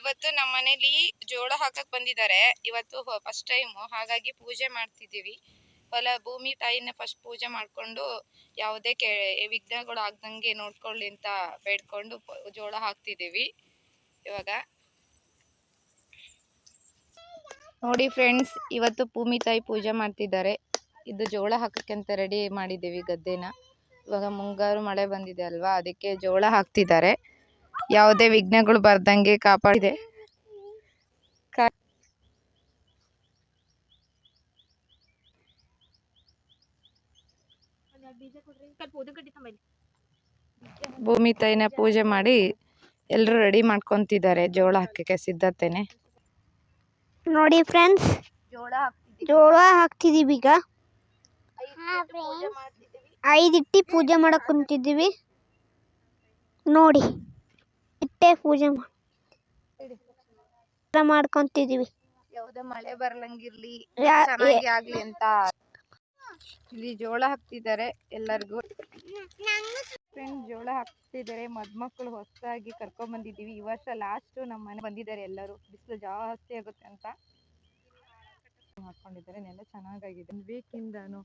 ಇವತ್ತು ನಮ್ಮ ಮನೇಲಿ ಜೋಳ ಹಾಕಕ್ ಬಂದಿದ್ದಾರೆ. ಇವತ್ತು ಫಸ್ಟ್ ಟೈಮ್, ಹಾಗಾಗಿ ಪೂಜೆ ಮಾಡ್ತಿದ್ದೀವಿ. ಭೂಮಿ ತಾಯಿನ ಫಸ್ಟ್ ಪೂಜೆ ಮಾಡ್ಕೊಂಡು ಯಾವುದೇ ವಿಘ್ನಗಳು ಆಗ್ದಂಗೆ ನೋಡ್ಕೊಳ್ಳಿ ಅಂತ ಬೇಡ್ಕೊಂಡು ಜೋಳ ಹಾಕ್ತಿದ್ದೀವಿ. ಇವಾಗ ನೋಡಿ ಫ್ರೆಂಡ್ಸ್, ಇವತ್ತು ಭೂಮಿ ತಾಯಿ ಪೂಜೆ ಮಾಡ್ತಿದ್ದಾರೆ. ಇದು ಜೋಳ ಹಾಕಕ್ಕೆ ಅಂತ ರೆಡಿ ಮಾಡಿದ್ದೀವಿ ಗದ್ದೆನ. ಇವಾಗ ಮುಂಗಾರು ಮಳೆ ಬಂದಿದೆ ಅಲ್ವಾ, ಅದಕ್ಕೆ ಜೋಳ ಹಾಕ್ತಿದ್ದಾರೆ. ಯಾವುದೇ ವಿಘ್ನಗಳು ಬರ್ದಂಗೆ ಕಾಪಾಡಿದೆ. ಭೂಮಿ ತಾಯಿನ ಪೂಜೆ ಮಾಡಿ ಎಲ್ಲರೂ ರೆಡಿ ಮಾಡ್ಕೊಂತಿದ್ದಾರೆ ಜೋಳ ಹಾಕಕ್ಕೆ ಸಿದ್ಧತೆನೆ. ನೋಡಿ ಫ್ರೆಂಡ್ಸ್, ಜೋಳ ಹಾಕ್ತಿದೀವಿ. ಈಗ 5 ಇಟ್ಟಿ ಪೂಜೆ ಮಾಡಕ್ ಕುಂತಿದ್ದೀವಿ. ನೋಡಿ, ಇಟ್ಟೆ ಪೂಜೆ ಮಾಡ್ಕೊಂತಿದೀವಿ. ಯಾವುದೇ ಮಳೆ ಬರ್ಲಂಗಿರ್ಲಿ, ಚೆನ್ನಾಗಿ ಆಗ್ಲಿ ಅಂತ ಇಲ್ಲಿ ಜೋಳ ಹಾಕ್ತಿದ್ದಾರೆ ಎಲ್ಲರಿಗೂ. ಫ್ರೆಂಡ್ಸ್, ಜೋಳ ಹಾಕ್ತಿದ್ದಾರೆ. ಮದ್ಮಕ್ಳು ಹೊಸದಾಗಿ ಕರ್ಕೊಂಡ್ ಬಂದಿದ್ದೀವಿ. ಈ ವರ್ಷ ಲಾಸ್ಟ್ ನಮ್ಮ ಮನೆ ಬಂದಿದ್ದಾರೆ ಎಲ್ಲರೂ. ಬಿಸಿಲು ಜಾಸ್ತಿ ಆಗುತ್ತೆ ಅಂತ ಹಾಕೊಂಡಿದ್ದಾರೆ. ನೆಲ ಚೆನ್ನಾಗಾಗಿದೆ. ವೀಕಿಂದನು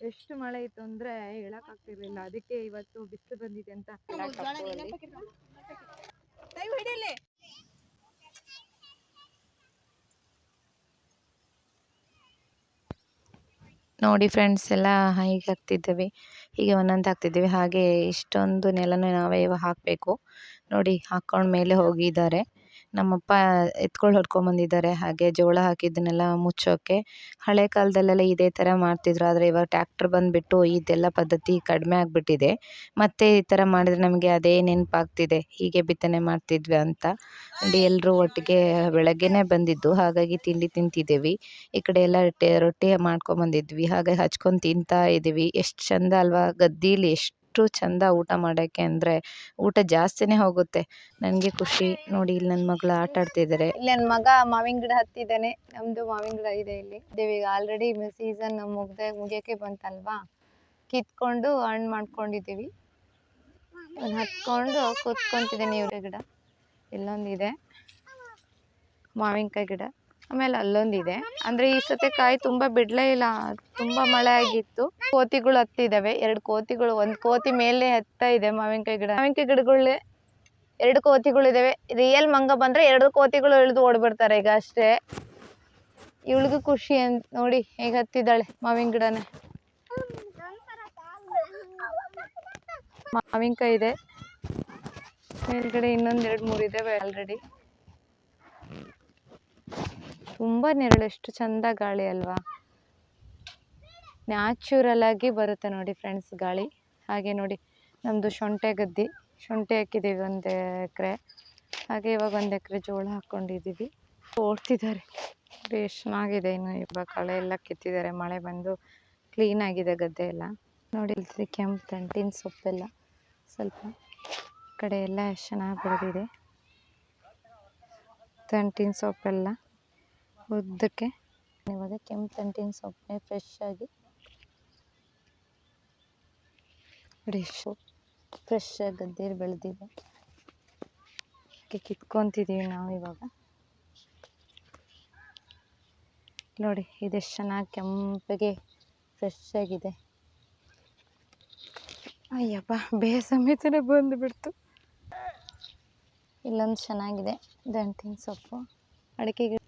ಎಷ್ಟು ಮಳೆ ಇತ್ತು ಅಂದ್ರೆ ಹೇಳಕ್ ಆಗ್ತಿರ್ಲಿಲ್ಲ. ಅದಕ್ಕೆ ಇವತ್ತು ಬಿಸಿಲು ಬಂದಿದೆ ಅಂತ ನೋಡಿ ಫ್ರೆಂಡ್ಸ್, ಎಲ್ಲ ಹೀಗೆ ಹಾಕ್ತಿದ್ದೀವಿ. ಹೀಗೆ ಒಂದೊಂದು ಹಾಕ್ತಿದ್ದೀವಿ. ಹಾಗೆ ಇಷ್ಟೊಂದು ನೆಲನೂ ನಾವೇ ಇವಾಗ ಹಾಕಬೇಕು. ನೋಡಿ, ಹಾಕ್ಕೊಂಡ ಮೇಲೆ ಹೋಗಿದ್ದಾರೆ. ನಮ್ಮಪ್ಪ ಎತ್ಕೊಂಡು ಹೊಡ್ಕೊಂಬಂದಿದ್ದಾರೆ. ಹಾಗೆ ಜೋಳ ಹಾಕಿದ್ದನ್ನೆಲ್ಲ ಮುಚ್ಚೋಕ್ಕೆ. ಹಳೆ ಕಾಲದಲ್ಲೆಲ್ಲ ಇದೇ ಥರ ಮಾಡ್ತಿದ್ರು. ಆದರೆ ಇವಾಗ ಟ್ಯಾಕ್ಟ್ರ್ ಬಂದುಬಿಟ್ಟು ಇದೆಲ್ಲ ಪದ್ಧತಿ ಕಡಿಮೆ ಆಗಿಬಿಟ್ಟಿದೆ. ಮತ್ತು ಈ ಥರ ಮಾಡಿದರೆ ನಮಗೆ ಅದೇ ನೆನಪಾಗ್ತಿದೆ, ಹೀಗೆ ಬಿತ್ತನೆ ಮಾಡ್ತಿದ್ವಿ ಅಂತ. ನೋಡಿ, ಎಲ್ಲರೂ ಒಟ್ಟಿಗೆ ಬೆಳಗ್ಗೆನೇ ಬಂದಿದ್ದು, ಹಾಗಾಗಿ ತಿಂಡಿ ತಿಂತಿದ್ದೀವಿ. ಈ ಕಡೆ ಎಲ್ಲ ರೊಟ್ಟಿ ಮಾಡ್ಕೊಂಬಂದಿದ್ವಿ. ಹಾಗೆ ಹಚ್ಕೊಂಡು ತಿಂತಾ ಇದ್ದೀವಿ. ಎಷ್ಟು ಚಂದ ಅಲ್ವಾ ಗದ್ದೀಲಿ, ಎಷ್ಟು ಚಂದ ಊಟ ಮಾಡೋಕ್ಕೆ ಅಂದರೆ ಊಟ ಜಾಸ್ತಿನೇ ಹೋಗುತ್ತೆ. ನನಗೆ ಖುಷಿ. ನೋಡಿ, ಇಲ್ಲಿ ನನ್ನ ಮಗಳು ಆಟ ಆಡ್ತಿದ್ದಾರೆ. ಇಲ್ಲಿ ನನ್ನ ಮಗ ಮಾವಿನ ಗಿಡ ಹತ್ತಿದ್ದಾನೆ. ನಮ್ಮದು ಮಾವಿನ ಗಿಡ ಇದೆ ಇಲ್ಲಿ. ಈಗ ಆಲ್ರೆಡಿ ಸೀಸನ್ ಮುಗಿಯೋಕ್ಕೆ ಬಂತಲ್ವಾ, ಕಿತ್ಕೊಂಡು ಹಣ್ಣು ಮಾಡ್ಕೊಂಡಿದ್ದೀವಿ. ಹತ್ಕೊಂಡು ಕೂತ್ಕೊಂತಿದ್ದೀನಿ. ಇವ್ರ ಗಿಡ ಇಲ್ಲೊಂದಿದೆ ಮಾವಿನಕಾಯಿ ಗಿಡ, ಆಮೇಲೆ ಅಲ್ಲೊಂದಿದೆ. ಅಂದರೆ ಈ ಸತಿ ಕಾಯಿ ತುಂಬ ಬಿಡಲೇ ಇಲ್ಲ, ತುಂಬ ಮಳೆ ಆಗಿತ್ತು. ಕೋತಿಗಳು ಹತ್ತಿದ್ದಾವೆ, 2 ಕೋತಿಗಳು. ಒಂದು ಕೋತಿ ಮೇಲೆ ಹತ್ತಾ ಇದೆ ಮಾವಿನಕಾಯಿ ಗಿಡಗಳೇ. 2 ಕೋತಿಗಳಿದ್ದಾವೆ. ರಿಯಲ್ ಮಂಗ ಬಂದರೆ 2 ಕೋತಿಗಳು ಇಳಿದು ಓಡ್ಬಿಡ್ತಾರೆ ಈಗ ಅಷ್ಟೇ. ಇವಳಿಗೂ ಖುಷಿ ಅಂತ ನೋಡಿ ಹೇಗೆ ಹತ್ತಿದ್ದಾಳೆ ಮಾವಿನ ಗಿಡನೇ. ಮಾವಿನಕಾಯಿ ಇದೆ ಮೇಲ್ಗಡೆ, ಇನ್ನೊಂದು 2-3 ಇದ್ದಾವೆ ಆಲ್ರೆಡಿ. ತುಂಬ ನೆರಳು, ಎಷ್ಟು ಚಂದ ಗಾಳಿ ಅಲ್ವಾ. ನ್ಯಾಚುರಲ್ ಆಗಿ ಬರುತ್ತೆ ನೋಡಿ ಫ್ರೆಂಡ್ಸ್ ಗಾಳಿ. ಹಾಗೆ ನೋಡಿ, ನಮ್ಮದು ಶುಂಠಿ ಗದ್ದೆ. ಶುಂಠಿ ಹಾಕಿದ್ದೀವಿ 1 ಎಕರೆ. ಹಾಗೆ ಇವಾಗ 1 ಎಕರೆ ಜೋಳ ಹಾಕ್ಕೊಂಡಿದ್ದೀವಿ. ಓಡ್ತಿದ್ದಾರೆ. ಎಷ್ಟು ಚೆನ್ನಾಗಿದೆ. ಇನ್ನು ಇವಾಗ ಕಳೆ ಎಲ್ಲ ಕಿತ್ತಿದ್ದಾರೆ. ಮಳೆ ಬಂದು ಕ್ಲೀನ್ ಆಗಿದೆ ಗದ್ದೆ ಎಲ್ಲ. ನೋಡಿ, ಇಲ್ಲಿ ಕೆಂಪು ದಂಟಿನ ಸೊಪ್ಪೆಲ್ಲ ಸ್ವಲ್ಪ ಕಡೆ ಎಲ್ಲ ಎಷ್ಟು ಚೆನ್ನಾಗಿ ಬೆಳೆದಿದೆ. ದಂಟಿನ ಸೊಪ್ಪೆಲ್ಲ ಉದ್ದಕ್ಕೆ. ಇವಾಗ ಕೆಂಪು ದಂಟಿನ ಸೊಪ್ಪೆ ಫ್ರೆಶ್ ಆಗಿ ಫ್ರೆಶ್ ಆಗಿ ಗದ್ದೆಯಲ್ಲಿ ಬೆಳೆದಿದೆ. ಕಿತ್ಕೊತಿದ್ದೀವಿ ನಾವು ಇವಾಗ. ನೋಡಿ, ಇದೆಷ್ಟು ಚೆನ್ನಾಗಿ ಕೆಂಪಗೆ ಫ್ರೆಶ್ ಆಗಿದೆ. ಅಯ್ಯಪ್ಪ, ಬೇರೆ ಸಮೇತನೇ ಬಂದುಬಿಡ್ತು. ಇಲ್ಲೊಂದು ಚೆನ್ನಾಗಿದೆ ದಂಟಿನ ಸೊಪ್ಪು. ಅಡಿಕೆ ಗಿಡ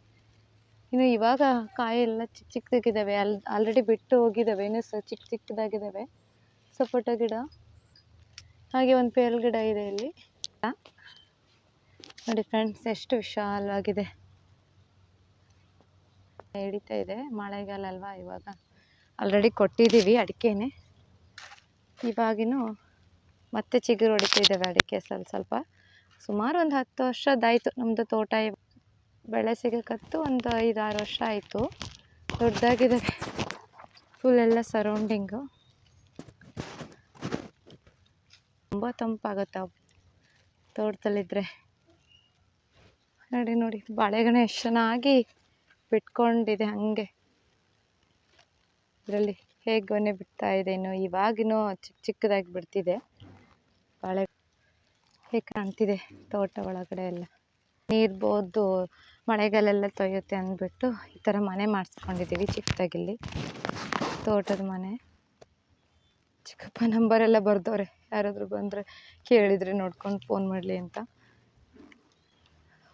ಇನ್ನು ಇವಾಗ ಕಾಯಿ ಎಲ್ಲ ಚಿಕ್ಕ ಚಿಕ್ಕದಾಗಿದ್ದಾವೆ. ಆಲ್ರೆಡಿ ಬಿಟ್ಟು ಹೋಗಿದ್ದಾವೆ. ಇನ್ನೂ ಚಿಕ್ಕ ಚಿಕ್ಕದಾಗಿದ್ದಾವೆ. ಸಪೋಟ ಗಿಡ, ಹಾಗೆ ಒಂದು ಪೇರಳೆ ಗಿಡ ಇದೆ ಇಲ್ಲಿ. ನೋಡಿ ಫ್ರೆಂಡ್ಸ್, ಎಷ್ಟು ವಿಶಾಲವಾಗಿದೆ. ಹಿಡಿತಾ ಇದೆ. ಮಳೆಗಾಲ ಅಲ್ವಾ, ಇವಾಗ ಆಲ್ರೆಡಿ ಕೊಟ್ಟಿದ್ದೀವಿ ಅಡಿಕೆನೆ. ಇವಾಗಿನೂ ಮತ್ತೆ ಚಿಗುರು ಹೊಡಿತಾ ಇದ್ದಾವೆ ಅಡಿಕೆ ಸ್ವಲ್ಪ. ಸುಮಾರು ಒಂದು 10 ವರ್ಷದಾಯಿತು ನಮ್ಮದು ತೋಟ. ಬೆಳೆ ಸಿಗಕತ್ತು ಒಂದು 5-6 ವರ್ಷ ಆಯಿತು. ದೊಡ್ಡದಾಗಿದ್ದಾವೆ. ಫುಲ್ ಎಲ್ಲ ಸರೌಂಡಿಂಗು. ತುಂಬ ತಂಪಾಗುತ್ತೆ ತೋಟದಲ್ಲಿದ್ದರೆ. ನೋಡಿ, ಬಾಳೆಗೊನೆ ಎಷ್ಟು ಚೆನ್ನಾಗಿ ಬಿಟ್ಕೊಂಡಿದೆ. ಹಾಗೆ ಇದರಲ್ಲಿ ಹೇಗೆ ಗೊನೆ ಬಿಡ್ತಾ ಇದೆ. ಇನ್ನು ಇವಾಗಿನೂ ಚಿಕ್ಕದಾಗಿ ಬಿಡ್ತಿದೆ ಬಾಳೆ. ಹೇಗೆ ಕಾಣ್ತಿದೆ ತೋಟ ಒಳಗಡೆ ಎಲ್ಲ. ಇರ್ಬೋದು, ಮಳೆಗಾಲೆಲ್ಲ ತೊಯ್ಯುತ್ತೆ ಅಂದ್ಬಿಟ್ಟು ಈ ಥರ ಮನೆ ಮಾಡಿಸ್ಕೊಂಡಿದ್ದೀವಿ ಚಿಕ್ಕದಾಗಿಲ್ಲಿ, ತೋಟದ ಮನೆ. ಚಿಕ್ಕಪ್ಪ ನಂಬರೆಲ್ಲ ಬರ್ದವ್ರೆ, ಯಾರಾದರೂ ಬಂದರೆ ಕೇಳಿದರೆ ನೋಡ್ಕೊಂಡು ಫೋನ್ ಮಾಡಲಿ ಅಂತ.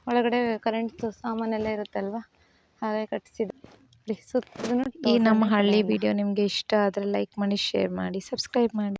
ಒಳಗಡೆ ಕರೆಂಟ್ ಸಾಮಾನೆಲ್ಲ ಇರುತ್ತಲ್ವ, ಹಾಗೆ ಕಟ್ಟಿಸಿದ್ವಿ. ಸುತ್ತಲೂ ಈ ನಮ್ಮ ಹಳ್ಳಿ ವಿಡಿಯೋ ನಿಮಗೆ ಇಷ್ಟ ಆದರೆ ಲೈಕ್ ಮಾಡಿ, ಶೇರ್ ಮಾಡಿ, ಸಬ್ಸ್ಕ್ರೈಬ್ ಮಾಡಿ.